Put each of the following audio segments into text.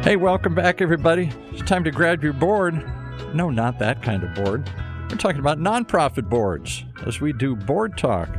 Hey, welcome back, everybody. It's time to grab your board. No, not that kind of board. We're talking about nonprofit boards as we do board talk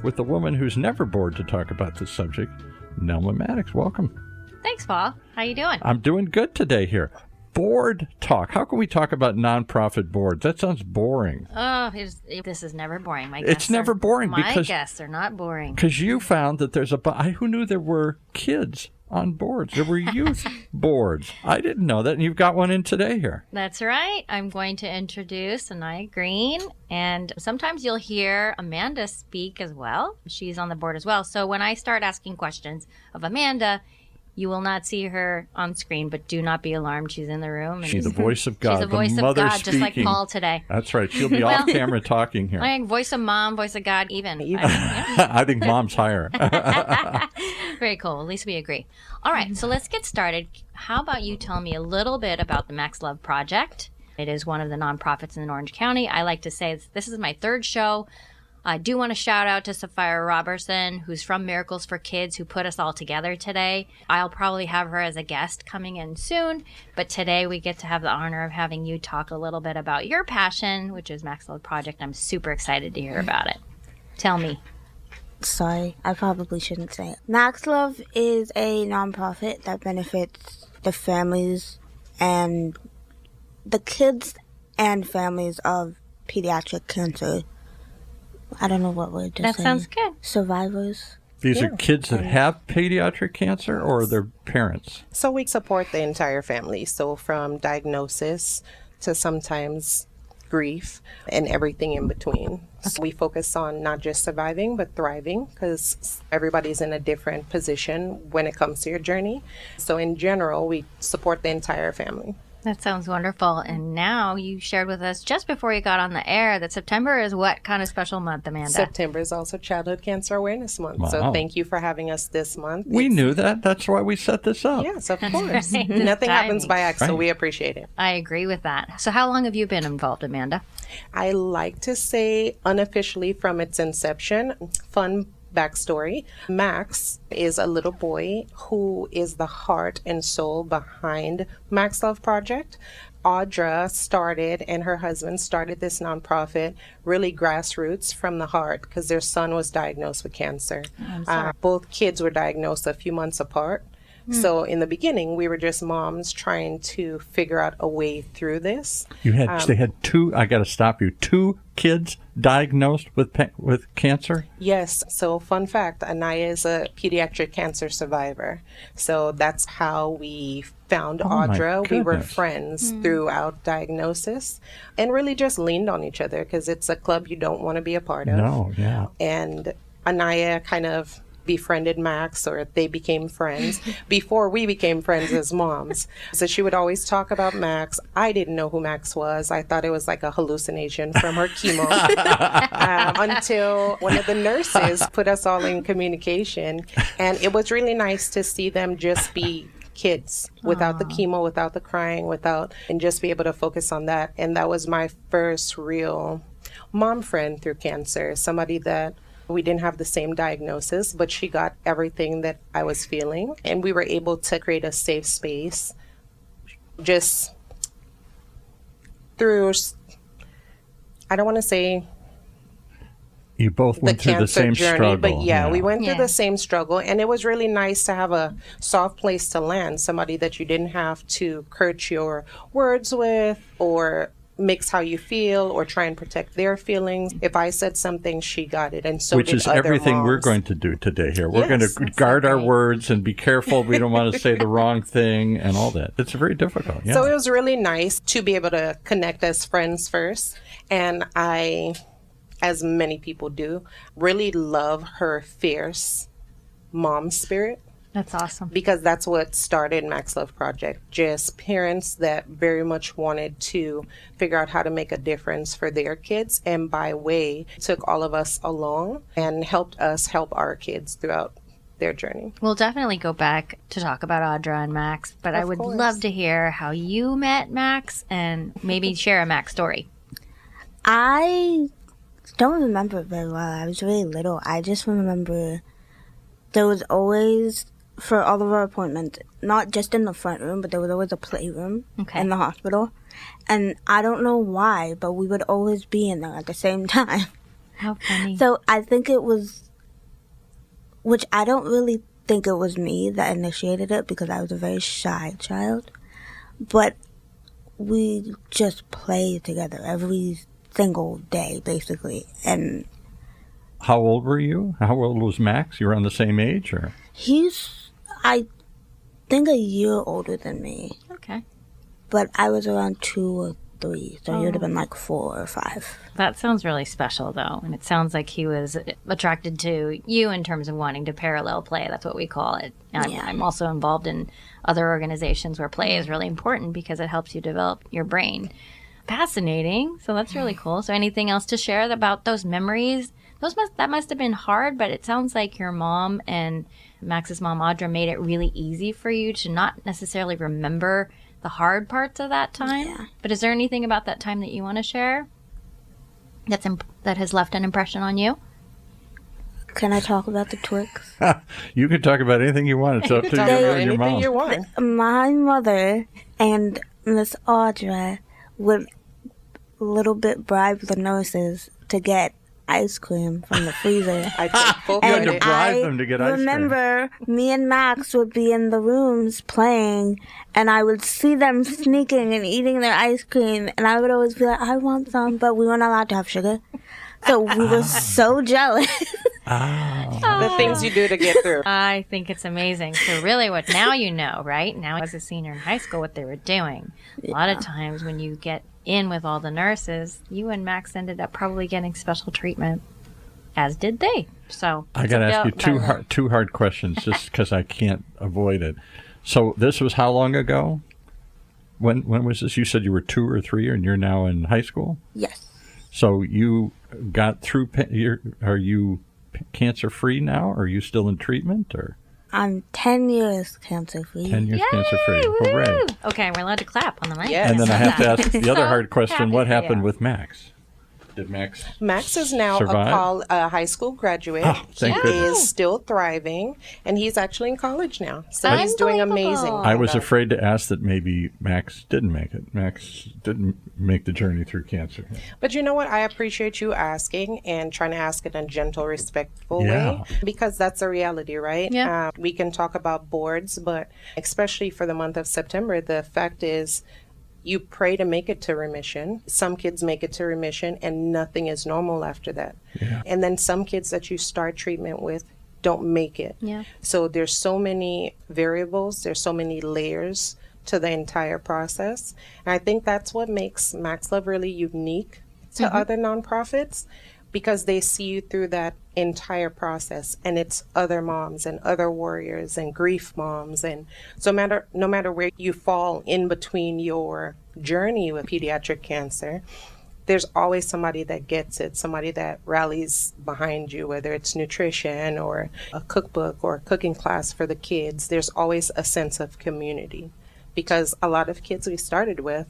with the woman who's never bored to talk about this subject, Nelma Maddox. Welcome. Thanks, Paul. How you doing? I'm doing good today here. Board talk. How can we talk about nonprofit boards? That sounds boring. Oh, this is never boring. It's never boring my guests are not boring. Because you found that there's who knew there were kids on boards? There were youth boards. I didn't know that, and you've got one in today here. That's right. I'm going to introduce Anaya Green, and sometimes you'll hear Amanda speak as well. She's on the board as well. So when I start asking questions of Amanda, you will not see her on screen, but do not be alarmed. She's in the room. She's the voice of God. She's the voice of God, just like Paul today. That's right. She'll be off camera talking here. I think voice of mom, voice of God, even. I think mom's higher. Very cool. At least we agree. All right, so let's get started. How about you tell me a little bit about the MAXLOVE Project? It is one of the nonprofits in Orange County. I like to say this is my third show. I do want to shout out to Sapphira Robertson, who's from Miracles for Kids, who put us all together today. I'll probably have her as a guest coming in soon, but today we get to have the honor of having you talk a little bit about your passion, which is MAXLOVE Project. I'm super excited to hear about it. Tell me. Sorry, I probably shouldn't say it. MAXLOVE is a nonprofit that benefits the families and the kids and families of pediatric cancer. I don't know what word to say. That sounds good. Survivors. These are kids that have pediatric cancer, or their parents? So we support the entire family. So from diagnosis to sometimes grief and everything in between. So we focus on not just surviving, but thriving, because everybody's in a different position when it comes to your journey. So in general, we support the entire family. That sounds wonderful. And now you shared with us just before you got on the air that September is what kind of special month, Amanda? September is also Childhood Cancer Awareness Month. Wow. So thank you for having us this month. We knew that. That's why we set this up. Yes, of course. Right. Nothing happens Timing. by accident, so Right. we appreciate it. I agree with that. So how long have you been involved, Amanda? I like to say unofficially from its inception. Fun backstory. Max is a little boy who is the heart and soul behind MAXLOVE Project. Audra started, and her husband started this nonprofit, really grassroots from the heart, because their son was diagnosed with cancer. Both kids were diagnosed a few months apart. So in the beginning, we were just moms trying to figure out a way through this. They had two. I got to stop you. 2 kids diagnosed with cancer. Yes. So fun fact, Anaya is a pediatric cancer survivor. So that's how we found Audra. We were friends throughout diagnosis and really just leaned on each other, because it's a club you don't want to be a part of. No, yeah. And Anaya kind of befriended Max, or they became friends before we became friends as moms. So she would always talk about Max. I didn't know who Max was. I thought it was like a hallucination from her chemo until one of the nurses put us all in communication. And it was really nice to see them just be kids without the chemo, without the crying, and just be able to focus on that. And that was my first real mom friend through cancer, somebody that we didn't have the same diagnosis, but she got everything that I was feeling. And we were able to create a safe space just through, I don't want to say You both went through the same journey, struggle. but yeah, we went through the same struggle. And it was really nice to have a soft place to land, somebody that you didn't have to curse your words with or mix how you feel or try and protect their feelings. If I said something, she got it, and so Which did is other everything moms. we're going to do today here. We're Yes, going to guard our words and be careful. We don't want to say the wrong thing and all that. It's very difficult. Yeah. So it was really nice to be able to connect as friends first. And I, as many people do, really love her fierce mom spirit. That's awesome. Because that's what started MAXLOVE Project. Just parents that very much wanted to figure out how to make a difference for their kids, and by way took all of us along and helped us help our kids throughout their journey. We'll definitely go back to talk about Audra and Max, but I would love to hear how you met Max and maybe share a Max story. I don't remember it very well. I was really little. I just remember there was always for all of our appointments, not just in the front room, but there was always a playroom in the hospital. And I don't know why, but we would always be in there at the same time. How funny. So I think it was, which I don't really think it was me that initiated it because I was a very shy child. But we just played together every single day, basically. And how old were you? How old was Max? You were on the same age, or? He's, I think, a year older than me. Okay. But I was around 2 or 3, so he would have been like 4 or 5. That sounds really special, though. And it sounds like he was attracted to you in terms of wanting to parallel play. That's what we call it. I'm also involved in other organizations where play is really important because it helps you develop your brain. Fascinating. So that's really cool. So anything else to share about those memories? That must have been hard, but it sounds like your mom and Max's mom, Audra, made it really easy for you to not necessarily remember the hard parts of that time. Yeah. But is there anything about that time that you want to share that has left an impression on you? Can I talk about the Twix? You can talk about anything you want. It's up to you and your mom. You want. My mother and Miss Audra would a little bit bribe the nurses to get ice cream from the freezer. I take full You had credit. to bribe them to get ice cream. Remember, me and Max would be in the rooms playing, and I would see them sneaking and eating their ice cream, and I would always be like, I want some, but we weren't allowed to have sugar. So we were so jealous. The things you do to get through. I think it's amazing. So really what now you know, right? Now as a senior in high school, what they were doing. A lot of times when you get in with all the nurses, you and Max ended up probably getting special treatment, as did they. So I got to ask you two hard questions just because I can't avoid it. So this was how long ago? When was this? You said you were 2 or 3 and you're now in high school? Yes. So you got through, are you cancer-free now? Or are you still in treatment? Or I'm 10 years cancer-free. 10 years cancer-free. Hooray. Okay, we're allowed to clap on the mic. Yes. And then I have to ask the other hard question. happy What for happened you. with Max? Did Max Max is now survive? a high school graduate. Oh, thank he goodness. is still thriving, and he's actually in college now. So he's doing amazing. Unbelievable. I was afraid to ask that maybe Max didn't make it. Max didn't make the journey through cancer. But you know what? I appreciate you asking and trying to ask in a gentle, respectful Yeah. way, because that's a reality, right? Yeah. We can talk about boards, but especially for the month of September, the fact is you pray to make it to remission. Some kids make it to remission and nothing is normal after that. Yeah. And then some kids that you start treatment with don't make it. Yeah. So there's so many variables, there's so many layers to the entire process. And I think that's what makes MaxLove really unique to other nonprofits, because they see you through that entire process, and it's other moms and other warriors and grief moms, and so no matter where you fall in between your journey with pediatric cancer, there's always somebody that gets it, somebody that rallies behind you, whether it's nutrition or a cookbook or a cooking class for the kids. There's always a sense of community, because a lot of kids we started with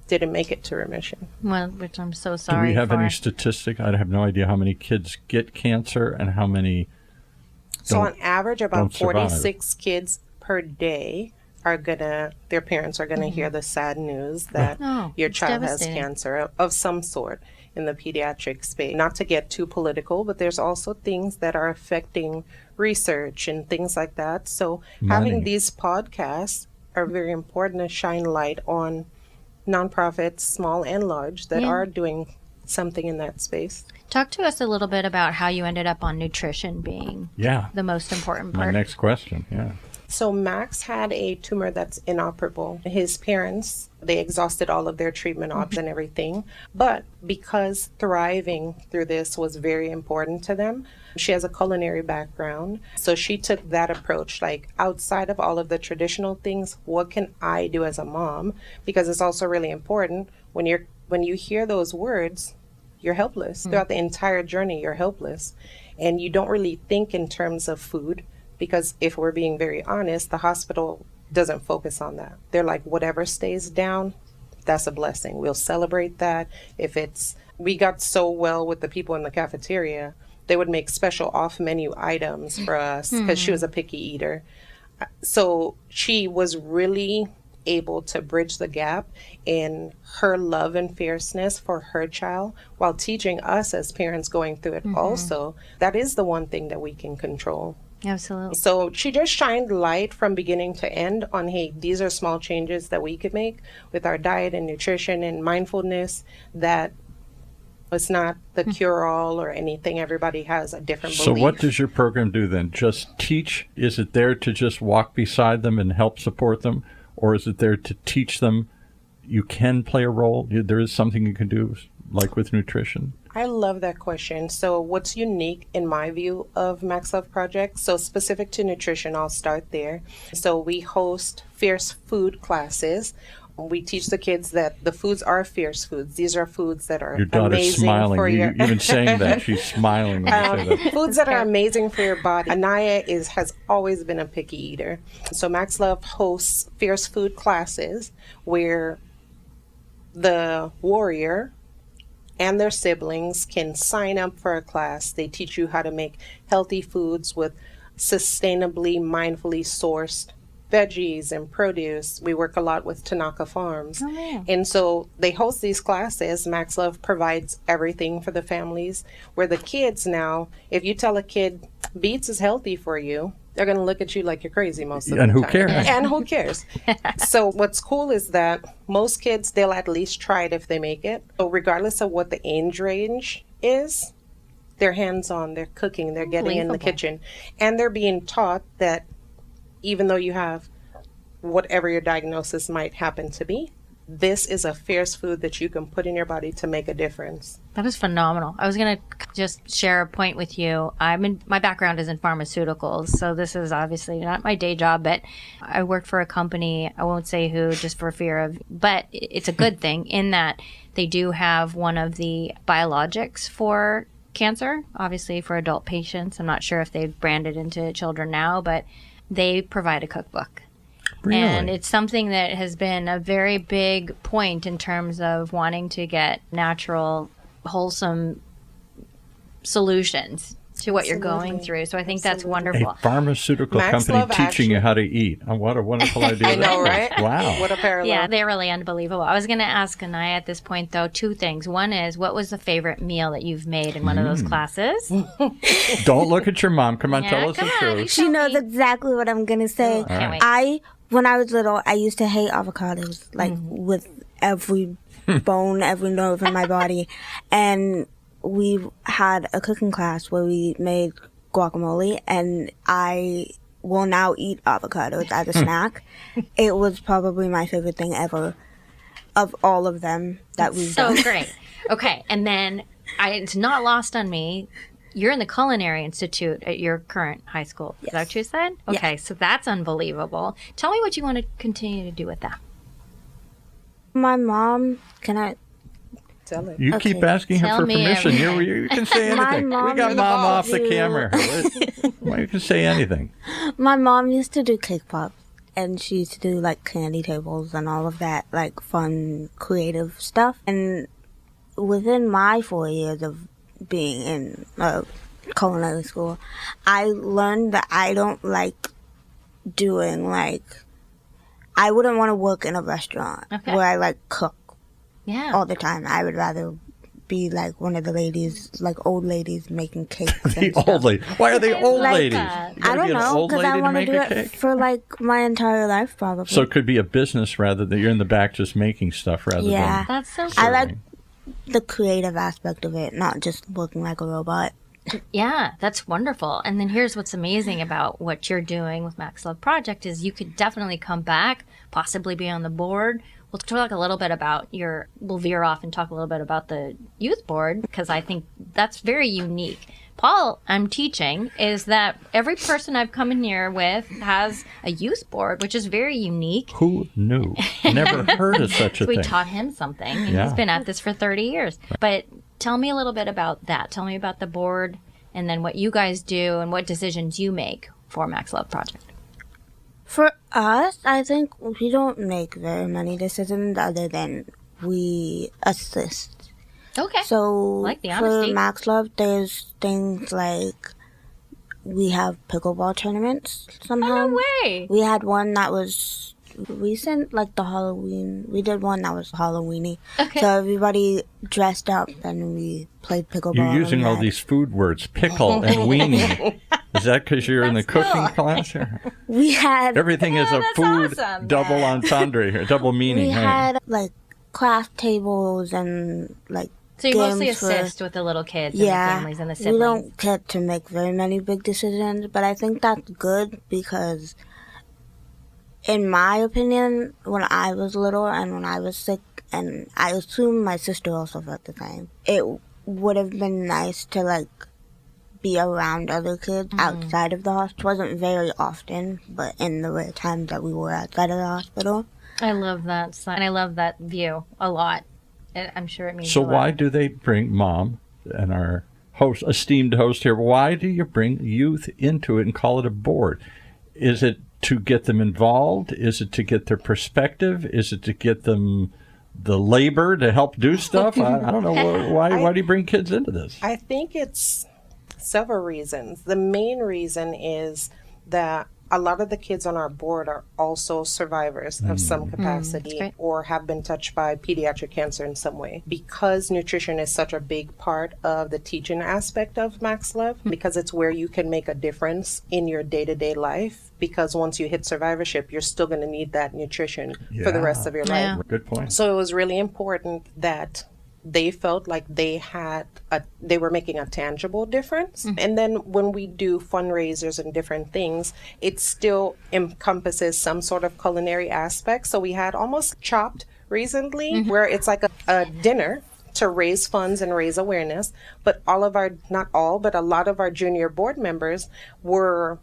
didn't make it to remission. Well, which I'm so Do sorry we have for. any statistic? I have no idea how many kids get cancer and how many So don't- on average, about don't survive. 46 kids per day their parents are gonna hear the sad news that Oh, your it's child has devastating. cancer of some sort in the pediatric space. Not to get too political, but there's also things that are affecting research and things like that. So Money. having these podcasts are very important to shine light on nonprofits, small and large, that Yeah. are doing something in that space. Talk to us a little bit about how you ended up on nutrition being Yeah. the most important My part. next question. Yeah. So Max had a tumor that's inoperable. His parents, they exhausted all of their treatment options and everything. But because thriving through this was very important to them, she has a culinary background. So she took that approach, like outside of all of the traditional things, what can I do as a mom? Because it's also really important when you hear those words, you're helpless. Throughout the entire journey, you're helpless. And you don't really think in terms of food. Because if we're being very honest, the hospital doesn't focus on that. They're like, whatever stays down, that's a blessing. We'll celebrate that. We got so well with the people in the cafeteria, they would make special off-menu items for us because she was a picky eater. So she was really able to bridge the gap in her love and fierceness for her child while teaching us as parents going through it also. That is the one thing that we can control. Absolutely. So she just shined light from beginning to end on, hey, these are small changes that we could make with our diet and nutrition and mindfulness, that it's not the cure-all or anything. Everybody has a different So belief. what does your program do then? Just teach? Is it there to just walk beside them and help support them? Or is it there to teach them you can play a role? There is something you can do, like with nutrition? I love that question. So what's unique in my view of MAXLOVE Project? So specific to nutrition, I'll start there. So we host fierce food classes. We teach the kids that the foods are fierce foods. These are foods that are Your daughter's amazing smiling. for your... Even saying that, she's smiling when you say that. Foods that are amazing for your body. Anaya has always been a picky eater. So MAXLOVE hosts fierce food classes where the warrior and their siblings can sign up for a class. They teach you how to make healthy foods with sustainably, mindfully sourced veggies and produce. We work a lot with Tanaka Farms. Oh, man. And so they host these classes. MAXLOVE provides everything for the families, where the kids now, if you tell a kid beets is healthy for you, they're going to look at you like you're crazy most of the time. And who cares? And who cares? So what's cool is that most kids, they'll at least try it if they make it. So regardless of what the age range is, they're hands-on, they're cooking, they're getting in the kitchen. And they're being taught that even though you have whatever your diagnosis might happen to be, this is a fierce food that you can put in your body to make a difference. That is phenomenal. I was going to just share a point with you. My background is in pharmaceuticals, so this is obviously not my day job, but I work for a company, I won't say who, just for fear of, but it's a good thing in that they do have one of the biologics for cancer, obviously for adult patients. I'm not sure if they've branded into children now, but they provide a cookbook. Really? And it's something that has been a very big point in terms of wanting to get natural, wholesome solutions to what you're going through. So I think that's wonderful. A pharmaceutical company teaching you how to eat. Oh, what a wonderful idea. I know, right? Wow. What a parallel. Yeah, they're really unbelievable. I was going to ask Anaya at this point, though, two things. One is, what was the favorite meal that you've made in one of those classes? Don't look at your mom. Come on, Yeah, tell us the come on, truth. She knows exactly what I'm gonna say. Can't wait. When I was little, I used to hate avocados, like with every bone, every nerve in my body. And we had a cooking class where we made guacamole, and I will now eat avocados as a snack. It was probably my favorite thing ever of all of them that we've done. So great. Okay, and then it's not lost on me. You're in the Culinary Institute at your current high school. Is that what you said? Okay, so that's unbelievable. Tell me what you want to continue to do with that. My mom, can I? Tell it. You keep asking her Tell for me permission. You can say My anything. We mom got is mom off the you. camera. Well, you can say anything. My mom used to do cake pops, and she used to do like candy tables and all of that, like fun, creative stuff. And within my 4 years of being in culinary school, I learned that I don't like doing I wouldn't want to work in a restaurant where I cook all the time. I would rather be like one of the ladies, like old ladies making cakes. The old lady. Why are they old like ladies? that. You gotta I don't be an know, old because I lady to want to make do a it cake? for my entire life, probably. So it could be a business rather than you're in the back just making stuff rather Yeah. That's so I cool. like the creative aspect of it, not just working like a robot. Yeah, that's wonderful. And then here's what's amazing about what you're doing with MAXLOVE Project is you could definitely come back, possibly be on the board. We'll talk a little bit about we'll veer off and talk a little bit about the youth board, because I think that's very unique. Paul, I'm teaching, is that every person I've come in here with has a youth board, which is very unique. Who knew? Never heard of such a We thing. taught him something, and Yeah. he's been at this for 30 years. But tell me a little bit about that. Tell me about the board, and then what you guys do and what decisions you make for MAXLOVE Project. For us, I think we don't make very many decisions other than we assist. Okay. So Like the for honesty. MAXLOVE, there's things like we have pickleball tournaments somehow. Oh, no way. We had one that was recent, like the Halloween. We did one that was Halloweeny. Okay. So everybody dressed up and we played pickleball. You're using all these food words, pickle and weenie. Is that because you're in the cooking class here? We had Everything is a that's food awesome. double entendre here, double meaning. we Hey. had like craft tables and like So you mostly games for- assist with the little kids and the Yeah, families and the we siblings. don't get to make very many big decisions, but I think that's good because, in my opinion, when I was little and when I was sick, and I assume my sister also felt the same, it would have been nice to like be around other kids outside of the hospital. It wasn't very often, but in the rare times that we were outside of the hospital. I love that sign. And I love that view a lot. I'm sure it means So a lot. why do they bring Mom and our esteemed host here? Why do you bring youth into it and call it a board? Is it to get them involved? Is it to get their perspective? Is it to get them the labor to help do stuff? I don't know. Why do you bring kids into this? I think it's several reasons. The main reason is that a lot of the kids on our board are also survivors of some capacity great. or have been touched by pediatric cancer in some way. Because nutrition is such a big part of the teaching aspect of MAXLOVE, because it's where you can make a difference in your day-to-day life, because once you hit survivorship, you're still going to need that nutrition for the rest of your Yeah. life. Good point. So it was really important that they felt like they were making a tangible difference. And then when we do fundraisers and different things, it still encompasses some sort of culinary aspect. So we had almost Chopped recently, where it's like a dinner to raise funds and raise awareness. But not all, but a lot of our junior board members were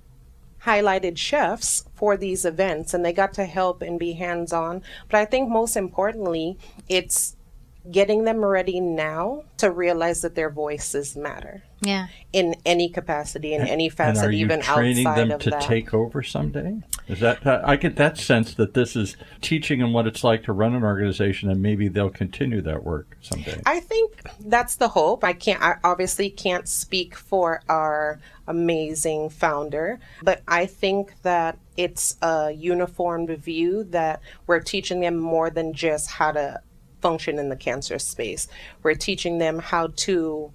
highlighted chefs for these events, and they got to help and be hands-on. But I think most importantly, it's getting them ready now to realize that their voices matter Yeah. in any capacity, in any And facet, are you even training outside them of to that. take over someday? Is that I get that sense that this is teaching them what it's like to run an organization, and maybe they'll continue that work someday. I think that's the hope. I obviously can't speak for our amazing founder, but I think that it's a uniformed view that we're teaching them more than just how to function in the cancer space. We're teaching them how to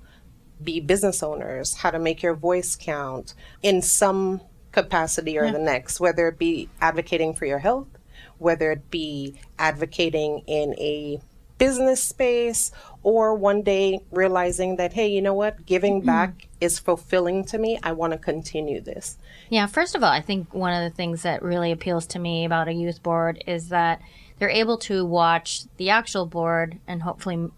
be business owners, how to make your voice count in some capacity or the next, whether it be advocating for your health, whether it be advocating in a business space, or one day realizing that, hey, you know what, giving back is fulfilling to me. I want to continue this. Yeah, first of all, I think one of the things that really appeals to me about a youth board is that they're able to watch the actual board and hopefully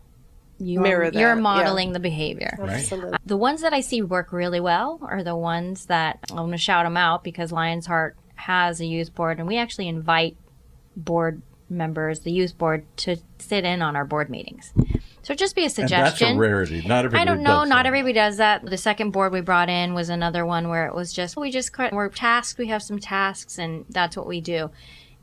Mirror that, you're modeling the behavior. Absolutely. The ones that I see work really well are the ones that I'm going to shout them out because Lion's Heart has a youth board, and we actually invite board members, the youth board, to sit in on our board meetings. So just be a And suggestion. that's a rarity. Not everybody I don't know. does Not that. everybody does that. The second board we brought in was another one where it was just, we're tasked. We have some tasks, and that's what we do.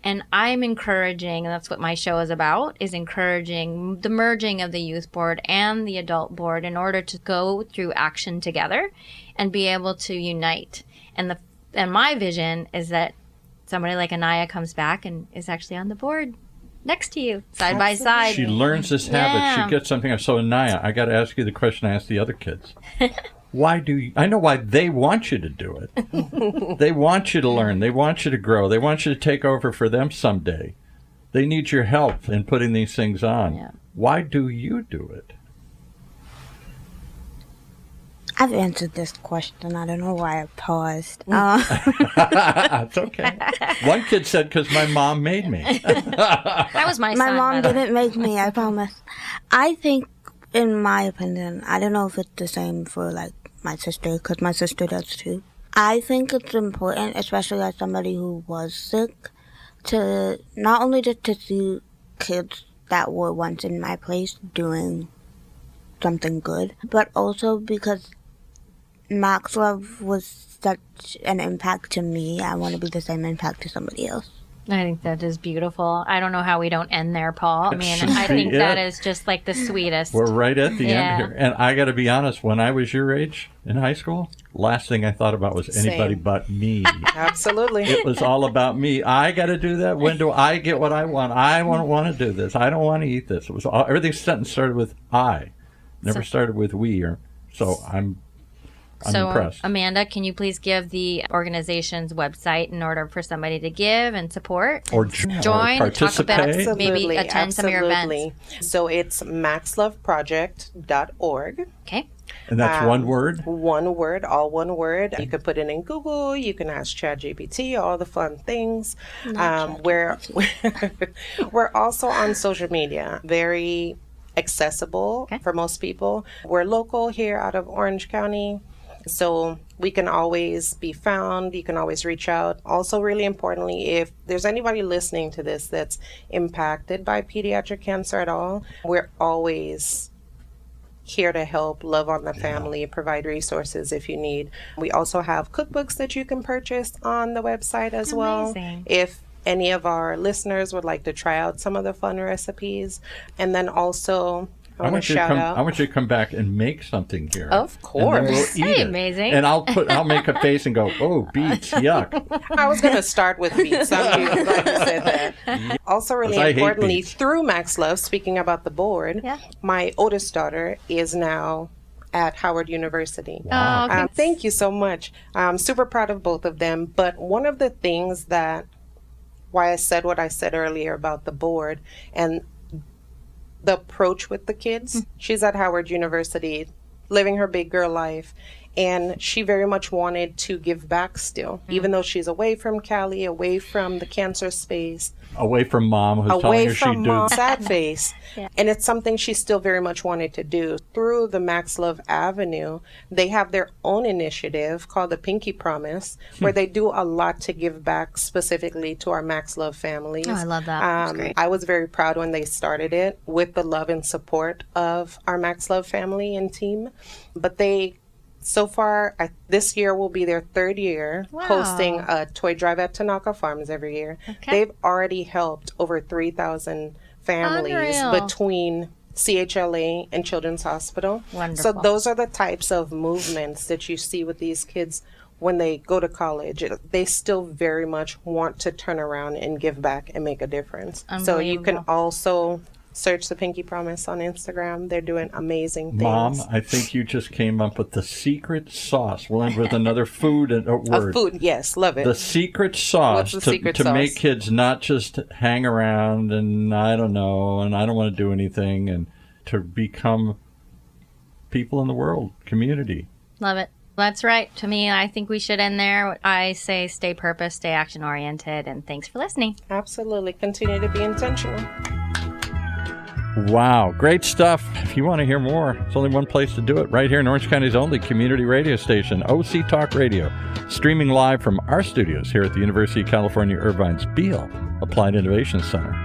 And I'm encouraging, and that's what my show is about, is encouraging the merging of the youth board and the adult board in order to go through action together and be able to unite. And my vision is that somebody like Anaya comes back and is actually on the board next to you, side by side. She learns this habit. Yeah. She gets something. So, Anaya, I got to ask you the question I asked the other kids. Why do you? I know why they want you to do it. They want you to learn. They want you to grow. They want you to take over for them someday. They need your help in putting these things on. Yeah. Why do you do it? I've answered this question. I don't know why I paused. It's okay. One kid said, because my mom made me. That was my My son. mom by the way. didn't make me, I promise. I think, in my opinion, I don't know if it's the same for like my sister, because my sister does too. I think it's important, especially as somebody who was sick, to not only just to see kids that were once in my place doing something good, but also because MAXLOVE was such an impact to me. I want to be the same impact to somebody else. I think that is beautiful. I don't know how we don't end there, Paul. I mean, should I think be that it. is just like the sweetest. We're right at the Yeah. end here. And I got to be honest, when I was your age in high school, last thing I thought about was anybody Same. but me. Absolutely. It was all about me. I got to do that. When do I get what I want? I want to do this. I don't want to eat this. It was all, everything sentence started with I. Never started with we. So I'm impressed. Amanda, can you please give the organization's website in order for somebody to give and support? Or join, or participate. talk about maybe attend some of your events. So it's MAXLOVEProject.org. Okay. And that's one word? One word, all one word. You could put it in Google. You can ask ChatGPT, all the fun things. We're also on social media. Very accessible for most people. We're local here out of Orange County, so we can always be found. You can always reach out. Also, really importantly, if there's anybody listening to this that's impacted by pediatric cancer at all, we're always here to help, love on the family, provide resources if you need. We also have cookbooks that you can purchase on the website as well. If any of our listeners would like to try out some of the fun recipes. And then also, I want to shout out. I want you to come back and make something here. Of course. And then we'll eat That'd be it. amazing. And I'll make a face and go, oh, beets, yuck. I was going to start with beets. I'm glad you said that. Also, really 'Cause I hate importantly, beets. through Max Love, speaking about the board, my oldest daughter is now at Howard University. Wow. Oh, Thank you so much. I'm super proud of both of them. But one of the things why I said what I said earlier about the board and the approach with the kids. She's at Howard University, living her big girl life, and she very much wanted to give back still, even though she's away from Cali, away from the cancer space, Away from mom who's telling away her she'd from do mom, sad face. And it's something she still very much wanted to do. Through the Max Love Avenue, they have their own initiative called the Pinky Promise, where they do a lot to give back specifically to our Max Love families. Oh, I love that. That's great. I was very proud when they started it with the love and support of our Max Love family and team. But so far, this year will be their third year hosting a toy drive at Tanaka Farms every year. Okay. They've already helped over 3,000 families between CHLA and Children's Hospital. Wonderful. So those are the types of movements that you see with these kids when they go to college. They still very much want to turn around and give back and make a difference. So you can also search the Pinky Promise on Instagram. They're doing amazing things. Mom, I think you just came up with the secret sauce. We'll end with another food and a word. Food, yes, love it. The secret sauce What's the secret sauce? make kids not just hang around and I don't know and I don't want to do anything, and to become people in the world, community. Love it. That's right. To me, I think we should end there. I say stay purpose, stay action oriented, and thanks for listening. Absolutely. Continue to be intentional. Wow, great stuff. If you want to hear more, there's only one place to do it, right here in Orange County's only community radio station, OCTalkRadio, streaming live from our studios here at the University of California, Irvine's Beale Applied Innovation Center.